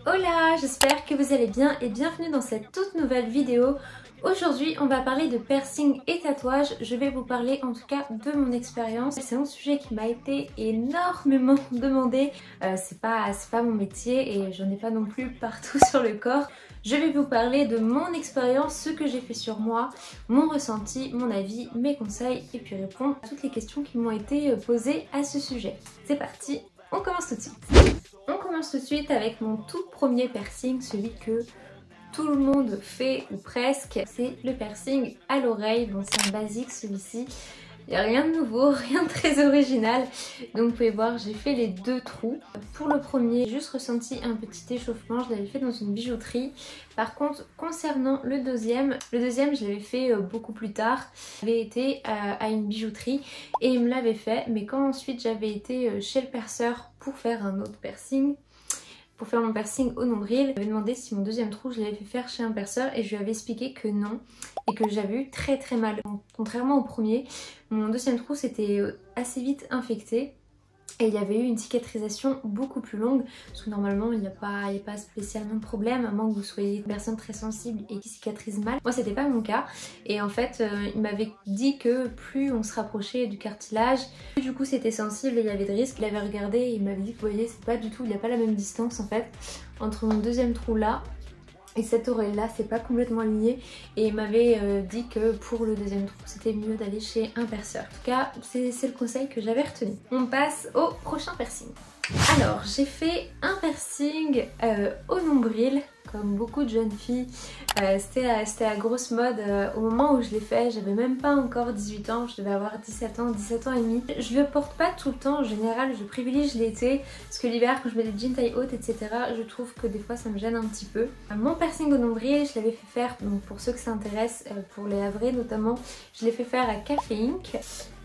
Hola, j'espère que vous allez bien et bienvenue dans cette toute nouvelle vidéo. Aujourd'hui on va parler de piercing et tatouage. Je vais vous parler en tout cas de mon expérience. C'est un sujet qui m'a été énormément demandé. C'est pas mon métier et j'en ai pas non plus partout sur le corps. Je vais vous parler de mon expérience, ce que j'ai fait sur moi, mon ressenti, mon avis, mes conseils et puis répondre à toutes les questions qui m'ont été posées à ce sujet. C'est parti, on commence tout de suite. On commence tout de suite avec mon tout premier piercing, celui que tout le monde fait ou presque. C'est le piercing à l'oreille. Bon, c'est un basique celui-ci. Il n'y a rien de nouveau, rien de très original. Donc vous pouvez voir, j'ai fait les deux trous. Pour le premier, j'ai juste ressenti un petit échauffement. Je l'avais fait dans une bijouterie. Par contre, concernant le deuxième, je l'avais fait beaucoup plus tard. J'avais été à une bijouterie et il me l'avait fait. Mais quand ensuite j'avais été chez le perceur pour faire un autre piercing, pour faire mon piercing au nombril, il m'avait demandé si mon deuxième trou je l'avais fait faire chez un perceur et je lui avais expliqué que non et que j'avais eu très très mal. Contrairement au premier, mon deuxième trou s'était assez vite infecté et il y avait eu une cicatrisation beaucoup plus longue parce que normalement il n'y a pas spécialement de problème à moins que vous soyez une personne très sensible et qui cicatrise mal. Moi c'était pas mon cas et en fait il m'avait dit que plus on se rapprochait du cartilage, plus du coup c'était sensible et il y avait de risques. Il avait regardé et il m'avait dit que vous voyez c'est pas du tout, il n'y a pas la même distance en fait entre mon deuxième trou là et cette oreille là, c'est pas complètement lié et il m'avait dit que pour le deuxième trou c'était mieux d'aller chez un perceur. En tout cas c'est le conseil que j'avais retenu. On passe au prochain piercing. Alors j'ai fait un piercing au nombril comme beaucoup de jeunes filles. C'était la grosse mode au moment où je l'ai fait. J'avais même pas encore 18 ans, je devais avoir 17 ans et demi. Je le porte pas tout le temps en général, je privilégie l'été parce que l'hiver quand je mets des jeans taille haute etc, je trouve que des fois ça me gêne un petit peu. Mon piercing au nombril, je l'avais fait faire, donc pour ceux que ça intéresse, pour les havrés notamment, je l'ai fait faire à Café Inc.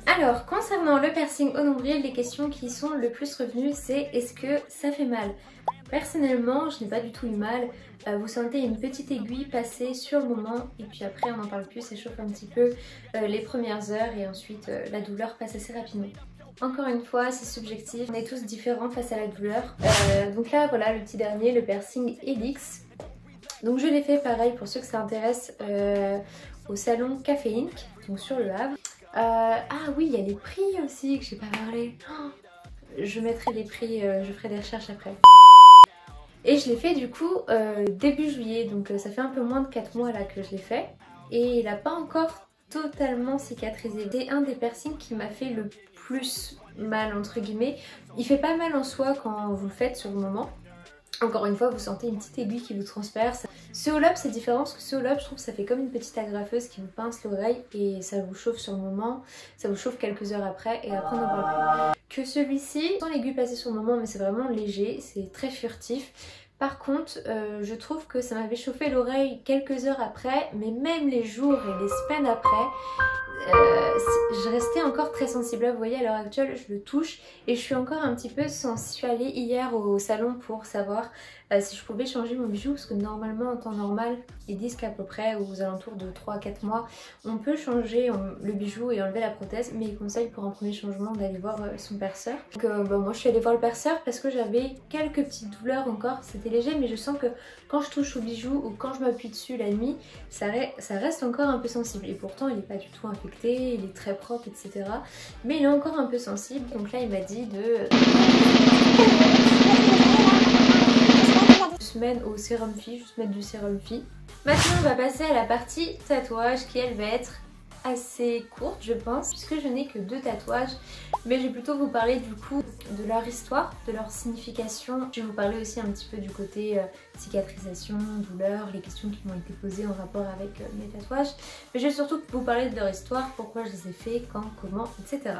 Alors, concernant le piercing au nombril, les questions qui sont le plus revenues, c'est est-ce que ça fait mal? Personnellement, je n'ai pas du tout eu mal. Vous sentez une petite aiguille passer sur le moment et puis après on n'en parle plus, ça chauffe un petit peu les premières heures et ensuite la douleur passe assez rapidement. Encore une fois, c'est subjectif, on est tous différents face à la douleur. Donc là, voilà le petit dernier, le piercing Helix. Donc je l'ai fait pareil pour ceux que ça intéresse au salon Café Inc, donc sur le Havre. Ah oui, il y a les prix aussi que j'ai pas parlé. Oh, je mettrai les prix, je ferai des recherches après. Et je l'ai fait du coup début juillet, donc ça fait un peu moins de 4 mois là que je l'ai fait. Et il n'a pas encore totalement cicatrisé. C'est un des piercings qui m'a fait le plus mal entre guillemets. Il fait pas mal en soi quand vous le faites sur le moment. Encore une fois, vous sentez une petite aiguille qui vous transperce. Ce hold-up c'est différent parce que ce hold-up je trouve que ça fait comme une petite agrafeuse qui vous pince l'oreille et ça vous chauffe sur le moment, ça vous chauffe quelques heures après et après on n'en parle plus. Que celui-ci, sans l'aiguille passer sur le moment mais c'est vraiment léger, c'est très furtif. Par contre, je trouve que ça m'avait chauffé l'oreille quelques heures après, mais même les jours et les semaines après, je restais encore très sensible. Vous voyez à l'heure actuelle je le touche et je suis encore un petit peu sensible. Je suis allée hier au salon pour savoir si je pouvais changer mon bijou parce que normalement en temps normal ils disent qu'à peu près aux alentours de 3 à 4 mois on peut changer le bijou et enlever la prothèse, mais ils conseillent pour un premier changement d'aller voir son perceur. Donc moi je suis allée voir le perceur parce que j'avais quelques petites douleurs encore, c'était léger mais je sens que quand je touche au bijou ou quand je m'appuie dessus la nuit ça reste encore un peu sensible et pourtant il n'est pas du tout infecté, il est très propre etc. Mais il est encore un peu sensible, donc là il m'a dit de semaine au sérum Phi, juste mettre du sérum Phi. Maintenant on va passer à la partie tatouage qui elle va être assez courte je pense puisque je n'ai que 2 tatouages, mais je vais plutôt vous parler du coup de leur histoire, de leur signification. Je vais vous parler aussi un petit peu du côté cicatrisation, douleur, les questions qui m'ont été posées en rapport avec mes tatouages, mais je vais surtout vous parler de leur histoire, pourquoi je les ai fait, quand, comment, etc.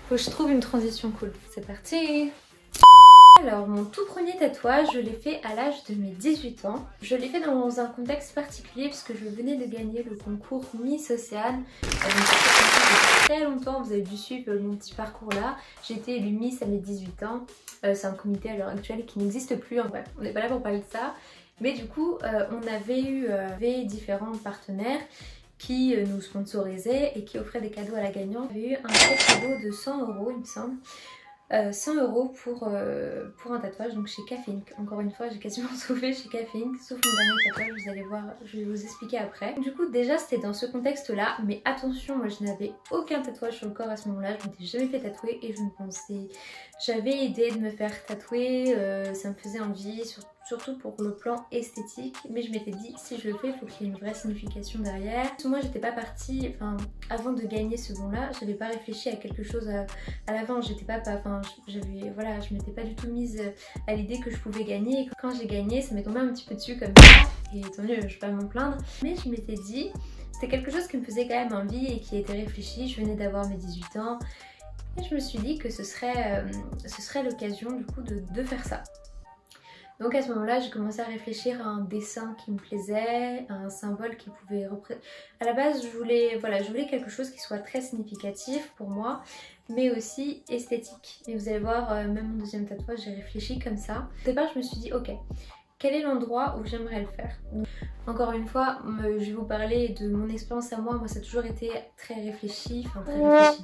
Faut que je trouve une transition cool, c'est parti. Alors mon tout premier tatouage, je l'ai fait à l'âge de mes 18 ans. Je l'ai fait dans un contexte particulier puisque je venais de gagner le concours Miss Océane. Donc ça fait très longtemps, vous avez dû suivre mon petit parcours là. J'ai été élue Miss à mes 18 ans. C'est un comité à l'heure actuelle qui n'existe plus. Bref, on n'est pas là pour parler de ça. Mais du coup, on avait eu différents partenaires qui nous sponsorisaient et qui offraient des cadeaux à la gagnante. On avait eu un gros cadeau de 100 € il me semble. 100 € pour un tatouage, donc chez Cafe Ink. Encore une fois, j'ai quasiment trouvé chez Cafe Ink, sauf mon dernier tatouage, vous allez voir, je vais vous expliquer après. Du coup, déjà, c'était dans ce contexte-là, mais attention, moi je n'avais aucun tatouage sur le corps à ce moment-là, je m'étais jamais fait tatouer et je me pensais... J'avais idée de me faire tatouer, ça me faisait envie, surtout pour le plan esthétique, mais je m'étais dit si je le fais il faut qu'il y ait une vraie signification derrière. Moi j'étais pas partie, enfin avant de gagner ce don là, j'avais pas réfléchi à quelque chose à l'avant, j'étais pas, enfin j'avais, voilà, je m'étais pas du tout mise à l'idée que je pouvais gagner, et quand j'ai gagné ça m'est tombé un petit peu dessus comme ça, et tant mieux, je vais pas m'en plaindre, mais je m'étais dit, c'était quelque chose qui me faisait quand même envie et qui était réfléchi, je venais d'avoir mes 18 ans, et je me suis dit que ce serait l'occasion du coup de faire ça. Donc à ce moment-là, j'ai commencé à réfléchir à un dessin qui me plaisait, à un symbole qui pouvait représenter... À la base, je voulais quelque chose qui soit très significatif pour moi, mais aussi esthétique. Et vous allez voir, même mon deuxième tatouage, j'ai réfléchi comme ça. Au départ, je me suis dit, ok, quel est l'endroit où j'aimerais le faire? Donc, encore une fois, je vais vous parler de mon expérience à moi. Moi, ça a toujours été très réfléchi, enfin très réfléchi.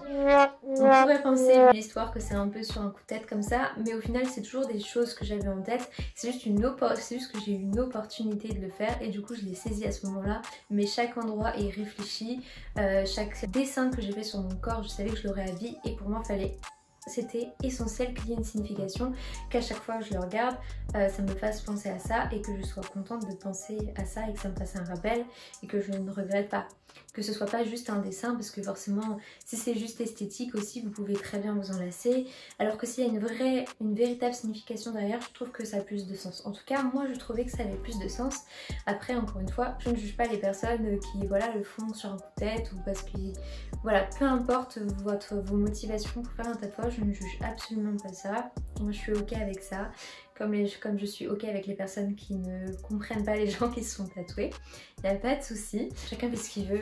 On pourrait penser de l'histoire que c'est un peu sur un coup de tête comme ça, mais au final, c'est toujours des choses que j'avais en tête. C'est juste que j'ai eu une opportunité de le faire et du coup, je l'ai saisi à ce moment-là. Mais chaque endroit est réfléchi. Chaque dessin que j'ai fait sur mon corps, je savais que je l'aurais à vie et pour moi, c'était essentiel qu'il y ait une signification, qu'à chaque fois que je le regarde, ça me fasse penser à ça et que je sois contente de penser à ça et que ça me fasse un rappel et que je ne regrette pas. Que ce soit pas juste un dessin, parce que forcément si c'est juste esthétique aussi vous pouvez très bien vous en lasser, alors que s'il y a une véritable signification derrière, je trouve que ça a plus de sens. En tout cas moi je trouvais que ça avait plus de sens. Après encore une fois, je ne juge pas les personnes qui voilà le font sur un coup de tête ou parce que voilà, peu importe vos motivations pour faire un tatouage, je ne juge absolument pas ça. Moi je suis ok avec ça. Comme je suis ok avec les personnes qui ne comprennent pas les gens qui se sont tatoués. Il n'y a pas de souci. Chacun fait ce qu'il veut,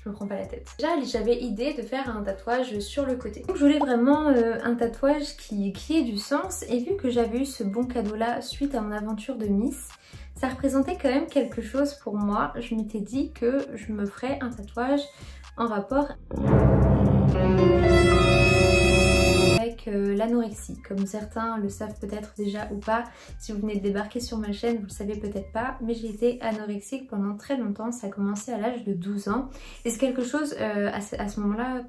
je me prends pas la tête. Déjà j'avais idée de faire un tatouage sur le côté. Donc je voulais vraiment un tatouage qui ait du sens. Et vu que j'avais eu ce bon cadeau là suite à mon aventure de Miss, ça représentait quand même quelque chose pour moi. Je m'étais dit que je me ferais un tatouage en rapport avec l'anorexie, comme certains le savent peut-être déjà ou pas. Si vous venez de débarquer sur ma chaîne, vous le savez peut-être pas, mais j'ai été anorexique pendant très longtemps. Ça a commencé à l'âge de 12 ans et c'est quelque chose à ce moment-là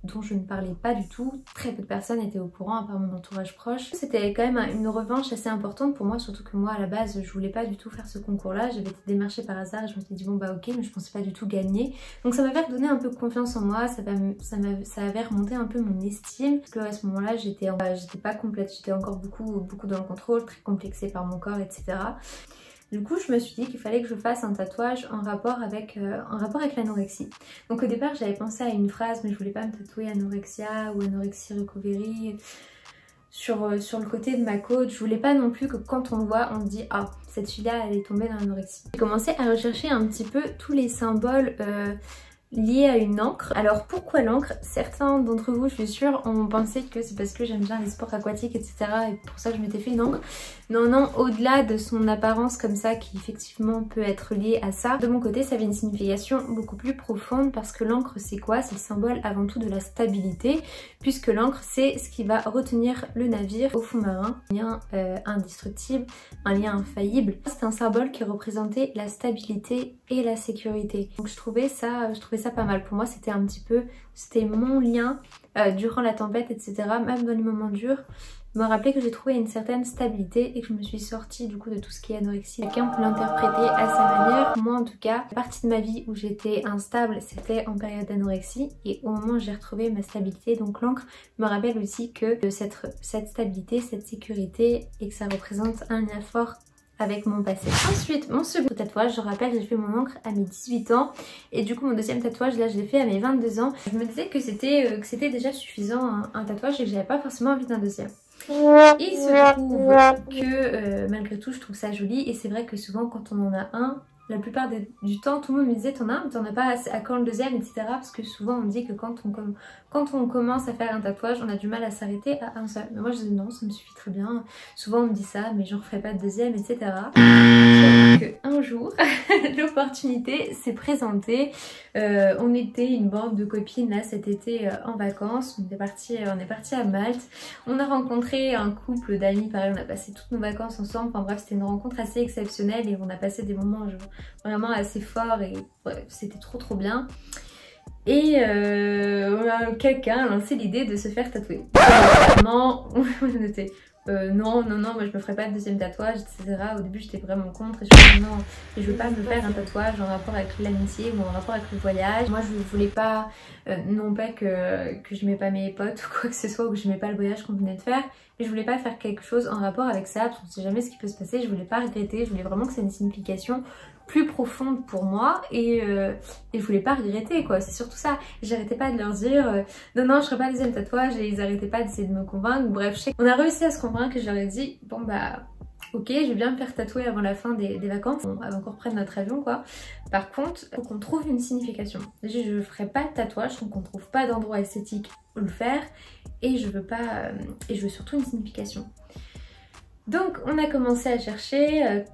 dont je ne parlais pas du tout. Très peu de personnes étaient au courant à part mon entourage proche. C'était quand même une revanche assez importante pour moi, surtout que moi à la base je voulais pas du tout faire ce concours-là. J'avais été démarchée par hasard et je me suis dit bon bah ok, mais je pensais pas du tout gagner. Donc ça m'avait redonné un peu confiance en moi, ça avait remonté un peu mon estime, parce que à ce moment-là j'étais pas complète, j'étais encore beaucoup dans le contrôle, très complexée par mon corps, etc. Du coup je me suis dit qu'il fallait que je fasse un tatouage en rapport avec l'anorexie. Donc au départ j'avais pensé à une phrase, mais je voulais pas me tatouer anorexia ou anorexie recovery sur le côté de ma côte. Je voulais pas non plus que quand on le voit on se dit ah cette fille-là elle est tombée dans l'anorexie. J'ai commencé à rechercher un petit peu tous les symboles lié à une encre. Alors pourquoi l'encre? Certains d'entre vous, je suis sûre, ont pensé que c'est parce que j'aime bien les sports aquatiques, etc. et pour ça que je m'étais fait une encre. Non, non, au-delà de son apparence comme ça, qui effectivement peut être liée à ça, de mon côté ça avait une signification beaucoup plus profonde, parce que l'encre c'est quoi? C'est le symbole avant tout de la stabilité, puisque l'encre c'est ce qui va retenir le navire au fond marin. Un lien indestructible, un lien infaillible. C'est un symbole qui représentait la stabilité et la sécurité. Donc je trouvais ça pas mal. Pour moi c'était mon lien durant la tempête, etc. Même dans les moments durs, me rappeler que j'ai trouvé une certaine stabilité et que je me suis sortie du coup de tout ce qui est anorexie. Chacun peut l'interpréter à sa manière. Moi en tout cas, la partie de ma vie où j'étais instable, c'était en période d'anorexie, et au moment où j'ai retrouvé ma stabilité, donc l'encre me rappelle aussi que cette stabilité, cette sécurité, et que ça représente un lien fort avec mon passé. Ensuite, mon second tatouage, je rappelle, j'ai fait mon encre à mes 18 ans et du coup mon deuxième tatouage là je l'ai fait à mes 22 ans. Je me disais que c'était déjà suffisant un tatouage et que j'avais pas forcément envie d'un deuxième. Il se trouve que malgré tout je trouve ça joli, et c'est vrai que souvent quand on en a un, la plupart du temps tout le monde me disait t'en as un mais t'en as pas à quand le deuxième, etc. Parce que souvent on me dit que quand on commence à faire un tatouage on a du mal à s'arrêter à un seul. Mais moi je dis non, ça me suffit très bien. Souvent on me dit ça, mais j'en ferai pas de deuxième, etc. Sauf qu'un beau jour, l'opportunité s'est présentée. On était une bande de copines là cet été en vacances. On est parti à Malte. On a rencontré un couple d'amis, pareil, on a passé toutes nos vacances ensemble. Enfin bref, c'était une rencontre assez exceptionnelle et on a passé des moments vraiment assez forts et ouais, c'était trop bien. Et quelqu'un a lancé l'idée de se faire tatouer. Non, non, moi je me ferai pas de deuxième tatouage, etc. Au début j'étais vraiment contre et je me suis dit non, je veux pas me faire un tatouage en rapport avec l'amitié ou en rapport avec le voyage. Moi je voulais pas, non pas que j'aimais pas mes potes ou quoi que ce soit, ou que j'aimais pas le voyage qu'on venait de faire, mais je voulais pas faire quelque chose en rapport avec ça parce qu'on sait jamais ce qui peut se passer. Je voulais pas regretter, je voulais vraiment que ça ait une signification plus profonde pour moi et je voulais pas regretter quoi, c'est surtout ça. J'arrêtais pas de leur dire non je ferai pas le deuxième tatouage et ils arrêtaient pas d'essayer de me convaincre. Bref, on a réussi à se convaincre et je leur ai dit bon bah ok, je vais bien me faire tatouer avant la fin des vacances, avant qu'on reprenne notre avion quoi. Par contre, faut qu'on trouve une signification. Je ferai pas de tatouage tant qu'on trouve pas d'endroit esthétique où le faire et je veux pas et je veux surtout une signification. Donc on a commencé à chercher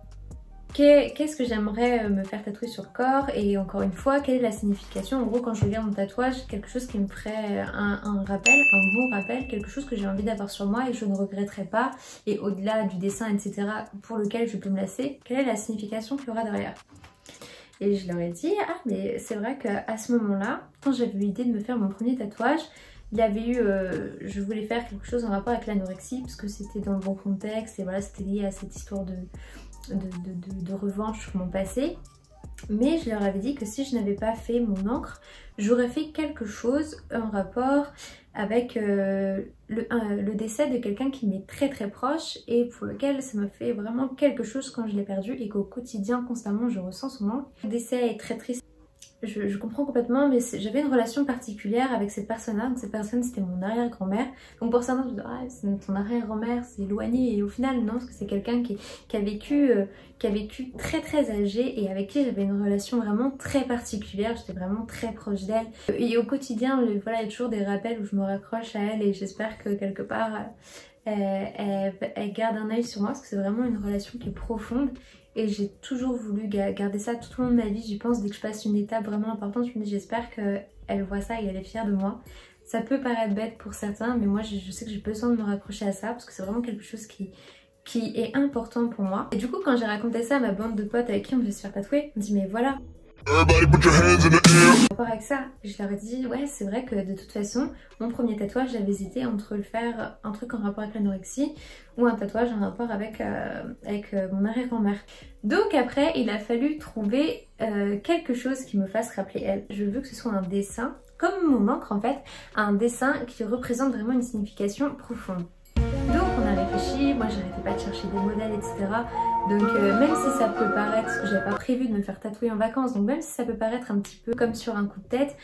qu'est-ce que j'aimerais me faire tatouer sur le corps et encore une fois quelle est la signification. En gros quand je regarde mon tatouage, quelque chose qui me ferait un rappel, un bon rappel, quelque chose que j'ai envie d'avoir sur moi et que je ne regretterai pas, et au-delà du dessin etc pour lequel je peux me lasser, quelle est la signification qu'il y aura derrière. Et je leur ai dit ah mais c'est vrai qu'à ce moment là, quand j'avais eu l'idée de me faire mon premier tatouage, il y avait eu, je voulais faire quelque chose en rapport avec l'anorexie parce que c'était dans le bon contexte et voilà, c'était lié à cette histoire de revanche sur mon passé. Mais je leur avais dit que si je n'avais pas fait mon encre, j'aurais fait quelque chose en rapport avec le décès de quelqu'un qui m'est très proche et pour lequel ça me fait vraiment quelque chose quand je l'ai perdu et qu'au quotidien constamment je ressens son manque. Le décès est très triste. Je comprends complètement, mais j'avais une relation particulière avec cette personne-là. Donc cette personne c'était mon arrière-grand-mère. Donc pour certains je me dis ah, c'est ton arrière-grand-mère, c'est éloigné, et au final non, parce que c'est quelqu'un qui a vécu très âgé et avec qui j'avais une relation vraiment très particulière. J'étais vraiment très proche d'elle. Et au quotidien, voilà, il y a toujours des rappels où je me raccroche à elle et j'espère que quelque part elle garde un œil sur moi parce que c'est vraiment une relation qui est profonde. Et j'ai toujours voulu garder ça tout au long de ma vie. J'y pense dès que je passe une étape vraiment importante. Je me dis j'espère qu'elle voit ça et elle est fière de moi. Ça peut paraître bête pour certains, mais moi je sais que j'ai besoin de me raccrocher à ça parce que c'est vraiment quelque chose qui est important pour moi. Et du coup quand j'ai raconté ça à ma bande de potes avec qui on devait se faire tatouer, on me dit mais voilà. Par rapport avec ça, je leur ai dit ouais c'est vrai que de toute façon mon premier tatouage j'avais hésité entre le faire un truc en rapport avec l'anorexie ou un tatouage en rapport avec mon arrière-grand-mère. Donc après il a fallu trouver quelque chose qui me fasse rappeler elle. Je veux que ce soit un dessin, comme mon encre en fait, un dessin qui représente vraiment une signification profonde. Donc on a réfléchi, moi j'arrêtais pas de chercher des modèles etc. Donc même si ça peut paraître, parce que j'avais pas prévu de me faire tatouer en vacances, donc même si ça peut paraître un petit peu comme sur un coup de tête,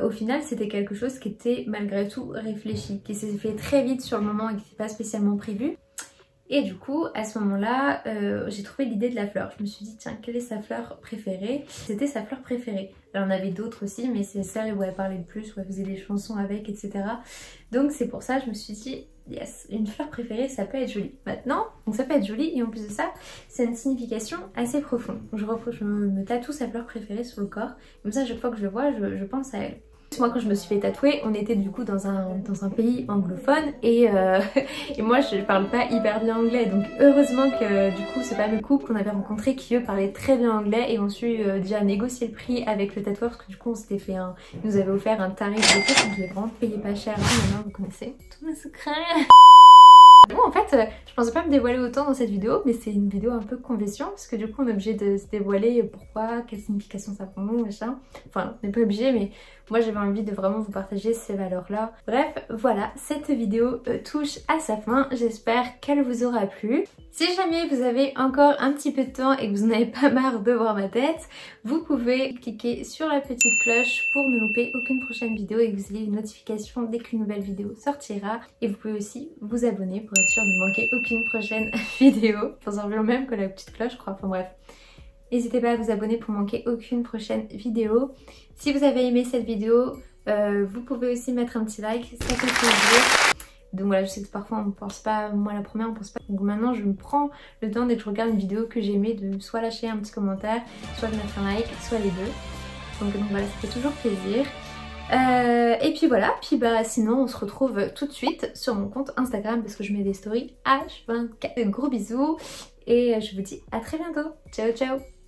au final c'était quelque chose qui était malgré tout réfléchi, qui s'est fait très vite sur le moment et qui n'était pas spécialement prévu. Et du coup à ce moment là j'ai trouvé l'idée de la fleur. Je me suis dit tiens quelle est sa fleur préférée. C'était sa fleur préférée. Elle en avait d'autres aussi mais c'est celle où elle parlait le plus, où elle faisait des chansons avec etc. Donc c'est pour ça je me suis dit yes, une fleur préférée ça peut être joli. Maintenant, donc ça peut être joli et en plus de ça c'est une signification assez profonde. Je me tatoue sa fleur préférée sur le corps. Comme ça chaque fois que je le vois je pense à elle. Moi quand je me suis fait tatouer, on était du coup dans un pays anglophone et moi je parle pas hyper bien anglais, donc heureusement que du coup c'est pas le couple qu'on avait rencontré qui eux parlaient très bien anglais et ont su déjà négocier le prix avec le tatoueur parce que du coup on s'était fait ils nous avaient offert un tarif de cours donc je l'ai vraiment payé pas cher. Maintenant vous connaissez tous mes secrets. Bon en fait je pensais pas me dévoiler autant dans cette vidéo mais c'est une vidéo un peu confession parce que du coup on est obligé de se dévoiler pourquoi, quelle signification ça prend nous machin. Enfin on n'est pas obligé mais moi j'avais envie de vraiment vous partager ces valeurs là. Bref voilà, cette vidéo touche à sa fin, j'espère qu'elle vous aura plu. Si jamais vous avez encore un petit peu de temps et que vous n'avez pas marre de voir ma tête, vous pouvez cliquer sur la petite cloche pour ne louper aucune prochaine vidéo et que vous ayez une notification dès qu'une nouvelle vidéo sortira. Et vous pouvez aussi vous abonner pour être sûr de ne manquer aucune prochaine vidéo. Enfin ça revient même que la petite cloche je crois, enfin bref. N'hésitez pas à vous abonner pour manquer aucune prochaine vidéo. Si vous avez aimé cette vidéo, vous pouvez aussi mettre un petit like, ça fait plaisir. Donc voilà, je sais que parfois on pense pas, moi la première on pense pas. Donc maintenant je me prends le temps dès que je regarde une vidéo que j'ai aimée de soit lâcher un petit commentaire, soit de mettre un like, soit les deux. Donc voilà, ça fait toujours plaisir. Et puis voilà, puis bah sinon on se retrouve tout de suite sur mon compte Instagram parce que je mets des stories H24. Gros bisous et je vous dis à très bientôt. Ciao ciao.